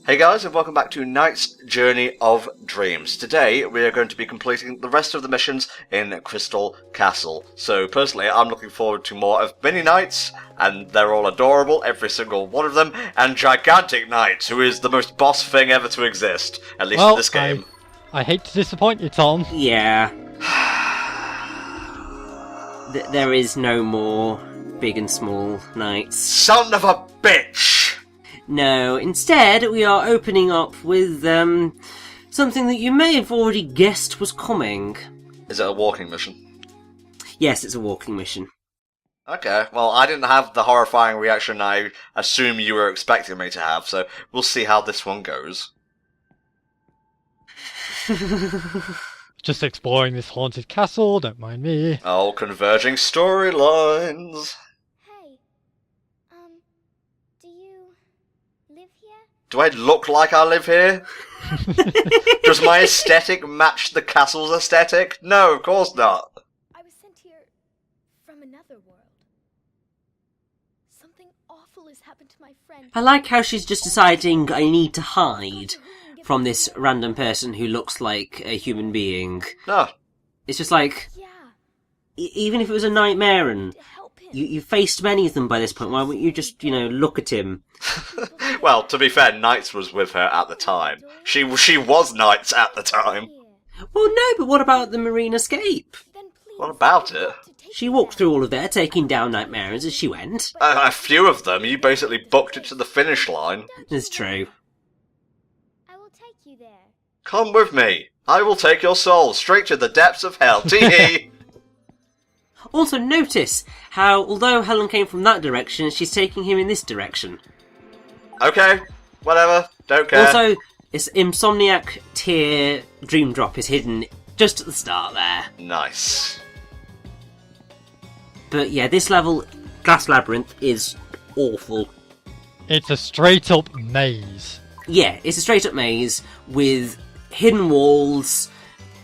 Hey guys, and welcome back to Knight's Journey of Dreams. Today we are going to be completing the rest of the missions in Crystal Castle. So personally, I'm looking forward to more of Mini Knights, and they're all adorable, every single one of them, and Gigantic Knight, who is the most boss thing ever to exist, at least in this game. I hate to disappoint you, Tom. Yeah. There is no more big and small knights. Son of a bitch! No, instead we are opening up with something that you may have already guessed was coming. Is it a walking mission? Yes, it's a walking mission. Okay, well I didn't have the horrifying reaction I assume you were expecting me to have, so we'll see how this one goes. Just exploring this haunted castle, don't mind me. Oh, converging storylines. Hey, do you live here? Do I look like I live here? Does my aesthetic match the castle's aesthetic? No, of course not. I was sent here from another world. Something awful has happened to my friend. I like how she's just deciding I need to hide from this random person who looks like a human being. No. It's just like, Yeah, even if it was a nightmare and to help him. you've faced many of them by this point, why wouldn't you just, look at him? Well, to be fair, Knights was with her at the time. She was Knights at the time. Well, no, but what about the marine escape? Then please, What about it? She walked through all of there, taking down nightmares as she went. A few of them, you basically booked it to the finish line. It's true. I will take you there. Come with me. I will take your soul straight to the depths of hell. Tee-hee. Also, notice how, although Helen came from that direction, she's taking him in this direction. Okay, whatever. Don't care. Also, this Insomniac tier Dream Drop is hidden just at the start there. Nice. But yeah, this level, Glass Labyrinth, is awful. It's a straight up maze. Yeah, it's a straight up maze with hidden walls,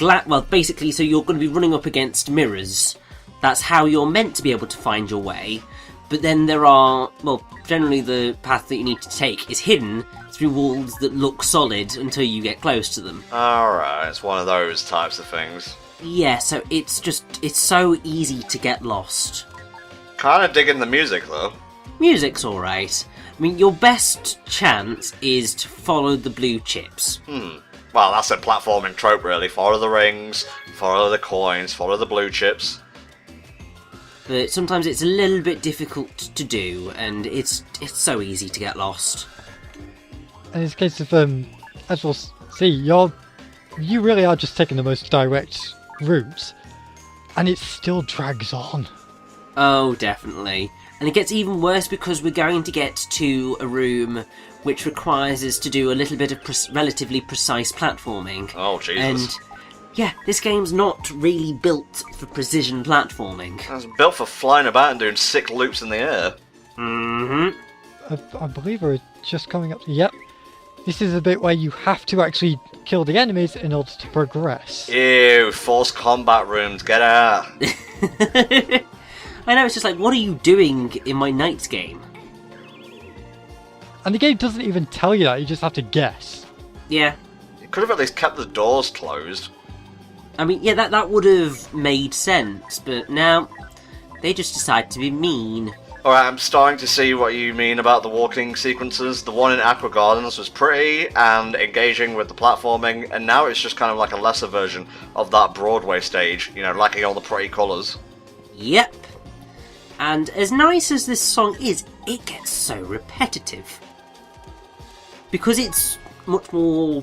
well, basically, so you're going to be running up against mirrors. That's how you're meant to be able to find your way. But then there are, well, generally the path that you need to take is hidden through walls that look solid until you get close to them. Alright, it's one of those types of things. Yeah, so it's so easy to get lost. Kinda digging the music, though. Music's alright. I mean, your best chance is to follow the blue chips. Well, that's a platforming trope, really. Follow the rings, follow the coins, follow the blue chips. But sometimes it's a little bit difficult to do, and it's so easy to get lost. And it's a case of, as we'll see, you really are just taking the most direct route, and it still drags on. Oh, definitely. And it gets even worse because we're going to get to a room which requires us to do a little bit of relatively precise platforming. Oh, Jesus. And yeah, this game's not really built for precision platforming. It's built for flying about and doing sick loops in the air. Mm-hmm. I believe we're just coming up to... Yep. This is a bit where you have to actually kill the enemies in order to progress. Ew, forced combat rooms, get out. I know, it's just like, what are you doing in my Knights game? And the game doesn't even tell you that, you just have to guess. Yeah. You could have at least kept the doors closed. I mean, yeah, that would have made sense, but now they just decide to be mean. Alright, I'm starting to see what you mean about the walking sequences. The one in Aqua Gardens was pretty and engaging with the platforming, and now it's just kind of like a lesser version of that Broadway stage, lacking all the pretty colours. Yep. And as nice as this song is, it gets so repetitive. Because it's much more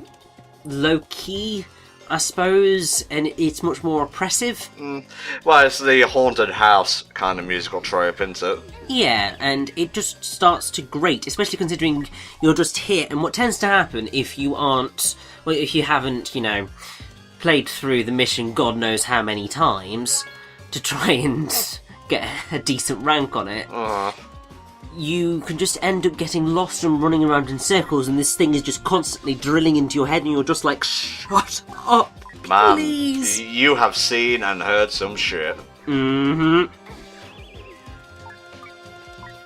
low-key, I suppose, and it's much more oppressive. Well, it's the haunted house kind of musical trope, isn't it? Yeah, and it just starts to grate, especially considering you're just here. And what tends to happen if you haven't, played through the mission God knows how many times to try and get a decent rank on it, you can just end up getting lost and running around in circles, and this thing is just constantly drilling into your head, and you're just like, shut up, please! Man, you have seen and heard some shit. Mm-hmm.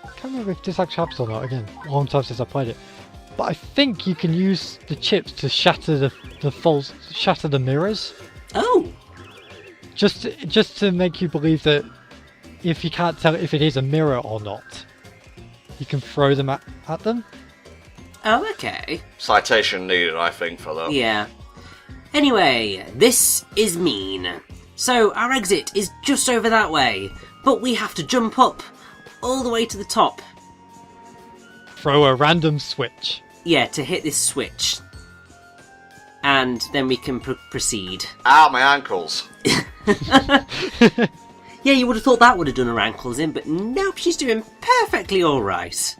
I can't remember if this actually happens or not. Again, a long time since I played it. but I think you can use the chips to shatter the mirrors. Oh, Just to make you believe that if you can't tell if it is a mirror or not, you can throw them at them. oh, okay. Citation needed, I think, for that. Yeah. Anyway, this is mean. So our exit is just over that way, but we have to jump up all the way to the top. Throw a random switch. Yeah, to hit this switch. And then we can proceed. Ow, my ankles. Yeah, you would have thought that would have done her ankles in, but nope, she's doing perfectly alright.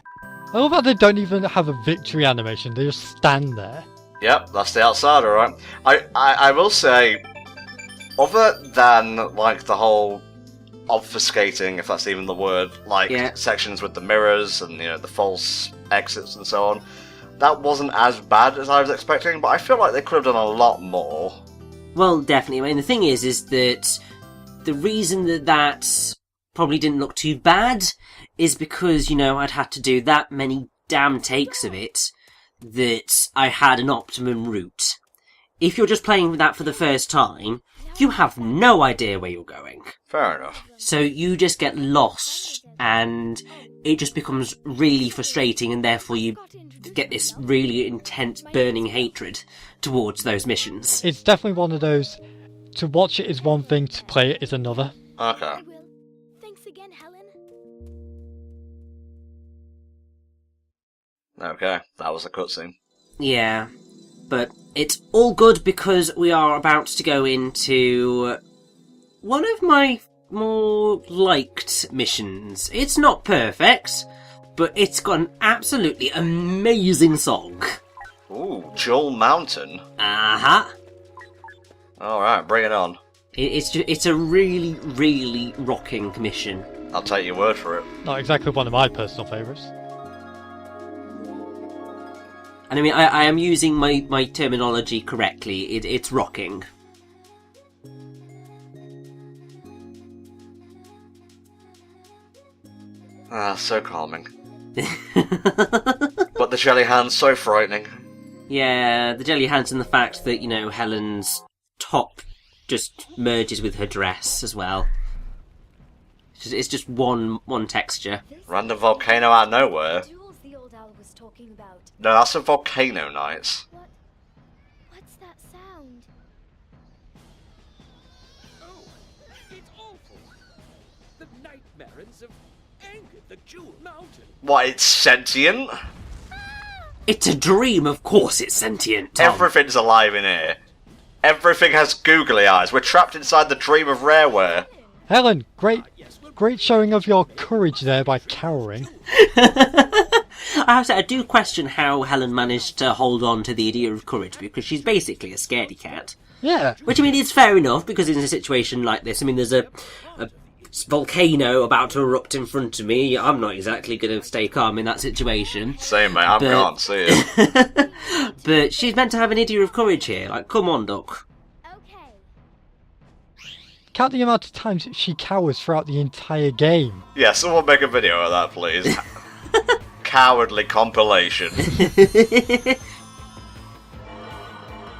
I love how they don't even have a victory animation, they just stand there. Yep, that's the outsider, right? I will say, other than, like, the whole obfuscating, if that's even the word, like, Yeah. sections with the mirrors and, the false exits and so on, that wasn't as bad as I was expecting, but I feel like they could have done a lot more. Well, definitely. I mean, the thing is that the reason that probably didn't look too bad is because, I'd had to do that many damn takes of it that I had an optimum route. If you're just playing that for the first time, you have no idea where you're going. Fair enough. So you just get lost, and it just becomes really frustrating, and therefore you get this really intense burning hatred towards those missions. It's definitely one of those, to watch it is one thing, to play it is another. Okay. I will. Thanks again, Helen. Okay, that was a cutscene. Yeah, but it's all good because we are about to go into one of my more liked missions. It's not perfect, but it's got an absolutely amazing song. Ooh, Jewel Mountain. Uh-huh. Alright, bring it on. It's a really, really rocking mission. I'll take your word for it. Not exactly one of my personal favourites. And I mean, I am using my terminology correctly. It's rocking. Ah, so calming. But the jelly hand's so frightening. Yeah, the jelly hands and the fact that, Helen's top just merges with her dress as well. It's just one texture. Random volcano out of nowhere. Jewels the old owl was talking about. No, that's a volcano nights. What's that sound? Oh, it's awful. The nightmares have angered the Jewel Mountain. What, it's sentient? It's a dream, of course it's sentient, Tom. Everything's alive in here. Everything has googly eyes. We're trapped inside the dream of rareware. Helen, great showing of your courage there by cowering. I have to say, I do question how Helen managed to hold on to the idea of courage, because she's basically a scaredy cat. Yeah. Which, I mean, is fair enough, because in a situation like this, I mean, there's a volcano about to erupt in front of me. I'm not exactly going to stay calm in that situation. Same, mate. I can't see it. But she's meant to have an idea of courage here. Like, come on, Duck. Okay. Count the amount of times she cowers throughout the entire game. Yeah, someone make a video of that, please. Cowardly compilation.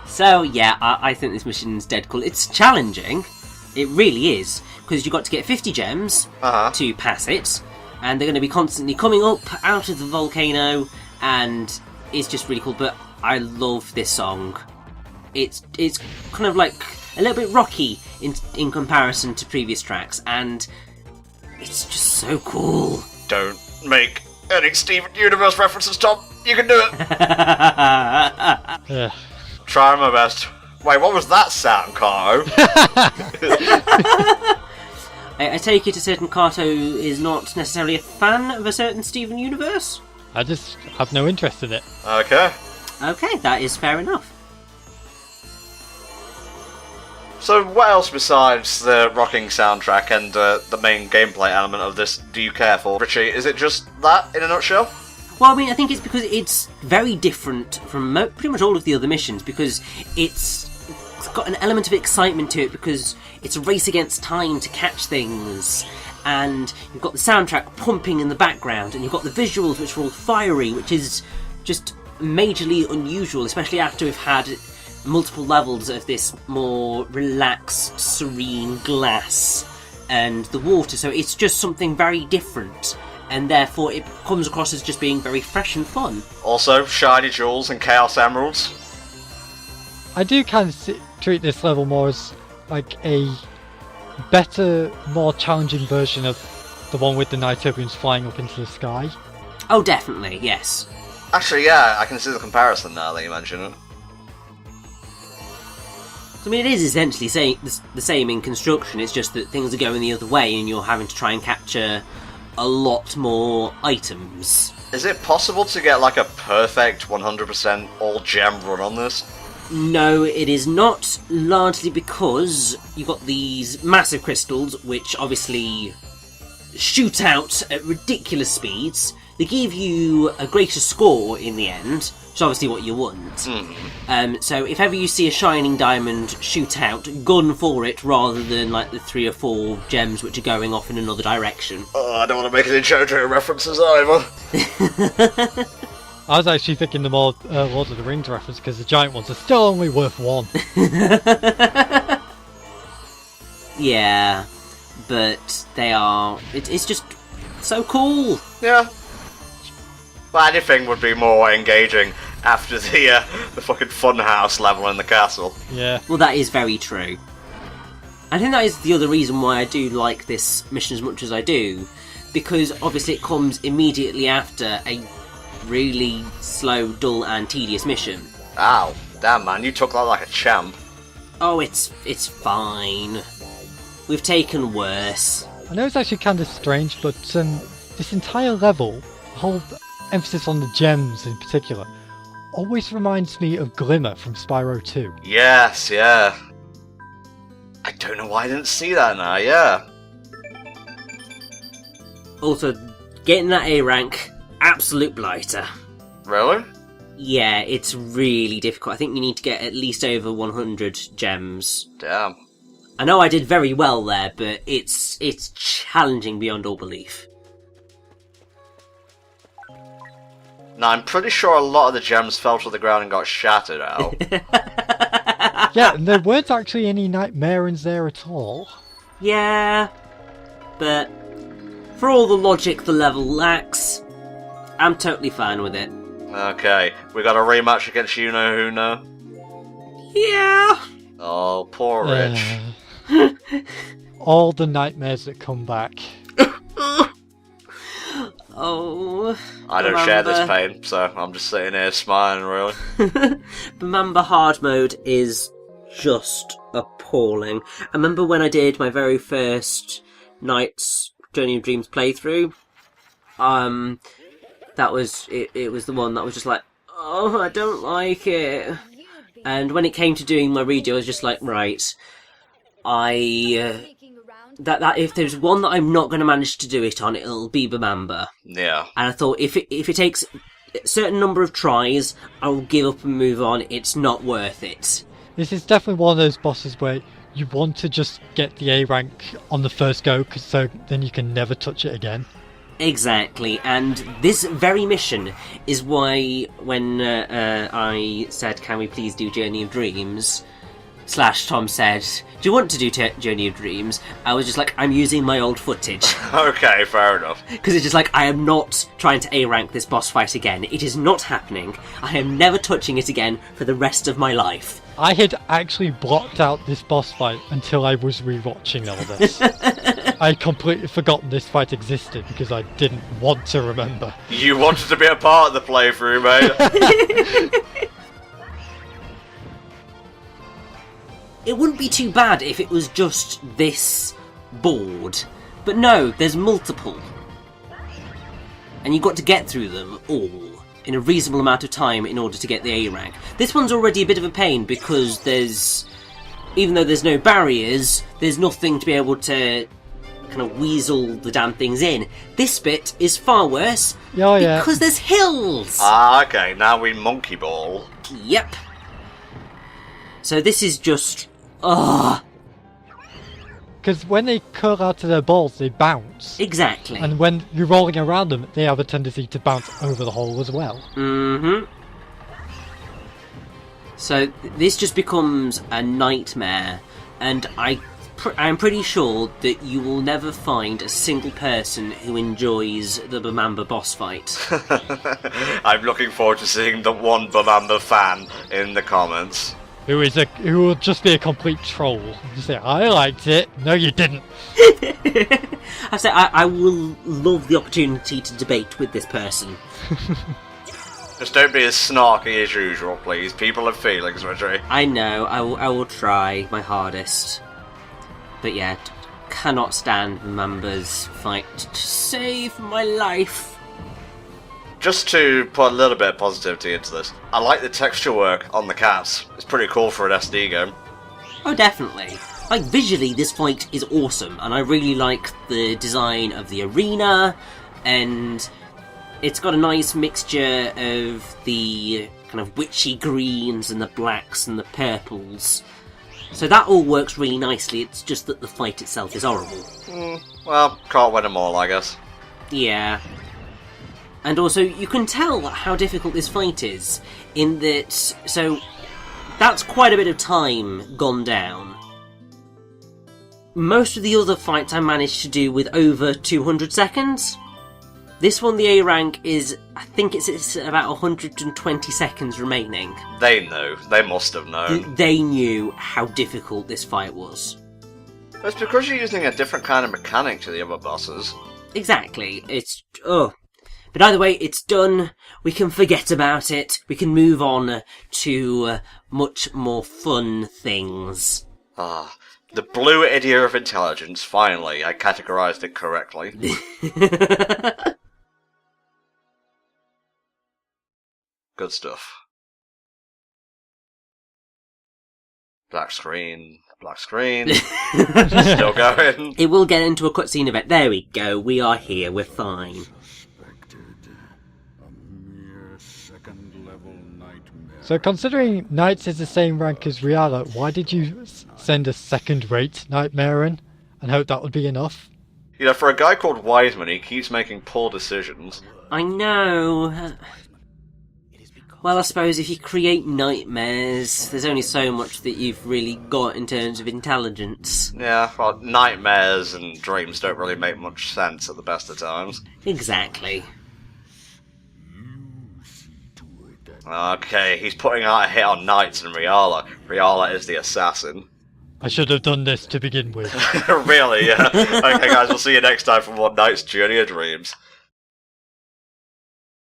So, yeah, I think this mission's dead cool. It's challenging. It really is. Because you've got to get 50 gems to pass it. And they're going to be constantly coming up out of the volcano. And it's just really cool. But I love this song. It's kind of like a little bit rocky in comparison to previous tracks. And it's just so cool. Don't make any Steven Universe references, Tom. You can do it. Ugh. Trying my best. Wait, what was that sound, Caro? I take it a certain Kato is not necessarily a fan of a certain Steven Universe? I just have no interest in it. Okay. Okay, that is fair enough. So what else besides the rocking soundtrack and the main gameplay element of this do you care for, Richy? Is it just that, in a nutshell? Well, I mean, I think it's because it's very different from pretty much all of the other missions, because it's got an element of excitement to it, because it's a race against time to catch things, and you've got the soundtrack pumping in the background, and you've got the visuals which are all fiery, which is just majorly unusual, especially after we've had multiple levels of this more relaxed, serene glass and the water, so it's just something very different, and therefore it comes across as just being very fresh and fun. Also, shiny jewels and chaos emeralds. I do kind of treat this level more as like a better, more challenging version of the one with the Nighttopians flying up into the sky. Oh, definitely, yes. Actually, yeah, I can see the comparison now that you mention it. I mean, it is essentially the same in construction, it's just that things are going the other way and you're having to try and capture a lot more items. Is it possible to get like a perfect 100% all gem run on this? No, it is not, largely because you've got these massive crystals, which obviously shoot out at ridiculous speeds. They give you a greater score in the end, which is obviously what you want. So if ever you see a shining diamond shoot out, gun for it rather than like the 3 or 4 gems which are going off in another direction. Oh, I don't want to make any JoJo references either. I was actually thinking the more Lord of the Rings reference, because the giant ones are still only worth 1. Yeah, but they are... It's just so cool. Yeah. But anything would be more engaging after the fucking funhouse level in the castle. Yeah. Well, that is very true. I think that is the other reason why I do like this mission as much as I do, because obviously it comes immediately after a really slow, dull and tedious mission. Ow. Damn, man, you took that like a champ. Oh, it's fine. We've taken worse. I know it's actually kind of strange, but this entire level, the whole emphasis on the gems in particular, always reminds me of Glimmer from Spyro 2. Yes, yeah. I don't know why I didn't see that now, yeah. Also, getting that A rank, absolute blighter. Really? Yeah, it's really difficult. I think you need to get at least over 100 gems. Damn. I know I did very well there, but it's challenging beyond all belief. Now, I'm pretty sure a lot of the gems fell to the ground and got shattered out. Yeah, and there weren't actually any Nightmarens there at all. Yeah, but for all the logic the level lacks, I'm totally fine with it. Okay, we got a rematch against you-know-who now. Yeah. Oh, poor Rich. All the nightmares that come back. Oh. I don't share this pain, so I'm just sitting here smiling, really. Bamamba hard mode is just appalling. I remember when I did my very first Night's Journey of Dreams playthrough. That was it was the one that was just like, oh, I don't like it. And when it came to doing my redo, I was just like, right, that if there's one that I'm not going to manage to do it on, it'll be Bamamba. Yeah. And I thought if it takes a certain number of tries, I'll give up and move on. It's not worth it. This is definitely one of those bosses where you want to just get the A rank on the first go, cause so then you can never touch it again. Exactly, and this very mission is why when I said, can we please do Journey of Dreams, / Tom said, do you want to do Journey of Dreams? I was just like, I'm using my old footage. Okay, fair enough. Because it's just like, I am not trying to A-rank this boss fight again. It is not happening. I am never touching it again for the rest of my life. I had actually blocked out this boss fight until I was rewatching all this. I had completely forgotten this fight existed because I didn't want to remember. You wanted to be a part of the playthrough, mate. It wouldn't be too bad if it was just this board. But no, there's multiple. And you've got to get through them all in a reasonable amount of time in order to get the A rank. This one's already a bit of a pain because even though there's no barriers, there's nothing to be able to kind of weasel the damn things in. This bit is far worse because there's hills! Ah, okay, now we monkey ball. Yep. So this is just... ugh. Because when they curl out of their balls, they bounce. Exactly. And when you're rolling around them, they have a tendency to bounce over the hole as well. Mm-hmm. So this just becomes a nightmare, and I'm pretty sure that you will never find a single person who enjoys the Bamamba boss fight. I'm looking forward to seeing the one Bamamba fan in the comments. Who will just be a complete troll. You say, I liked it. No, you didn't. I will love the opportunity to debate with this person. Just don't be as snarky as usual, please. People have feelings, Richy. I know, I will try my hardest. But yeah, cannot stand Bamamba's fight to save my life. Just to put a little bit of positivity into this, I like the texture work on the cats. It's pretty cool for an SD game. Oh, definitely. Like, visually, this fight is awesome, and I really like the design of the arena, and it's got a nice mixture of the kind of witchy greens and the blacks and the purples. So that all works really nicely, it's just that the fight itself is horrible. Well, can't win them all, I guess. Yeah. And also, you can tell how difficult this fight is, in that, so, that's quite a bit of time gone down. Most of the other fights I managed to do with over 200 seconds. This one, the A rank, I think it's about 120 seconds remaining. They knew. They must have known. They knew how difficult this fight was. It's because you're using a different kind of mechanic to the other bosses. Exactly. But either way, it's done. We can forget about it. We can move on to much more fun things. The blue idiot of intelligence. Finally, I categorized it correctly. Good stuff. Black screen. Still going. It will get into a cutscene event. There we go. We are here. We're fine. So considering Knights is the same rank as Riala, why did you send a second-rate Nightmare in and hope that would be enough? You know, for a guy called Wiseman, he keeps making poor decisions. I know. Well, I suppose if you create nightmares, there's only so much that you've really got in terms of intelligence. Yeah, well, nightmares and dreams don't really make much sense at the best of times. Exactly. Okay, he's putting out a hit on Knights and Riala. Riala is the assassin. I should have done this to begin with. Really, yeah. Okay, guys, we'll see you next time for more Knights Journey of Dreams.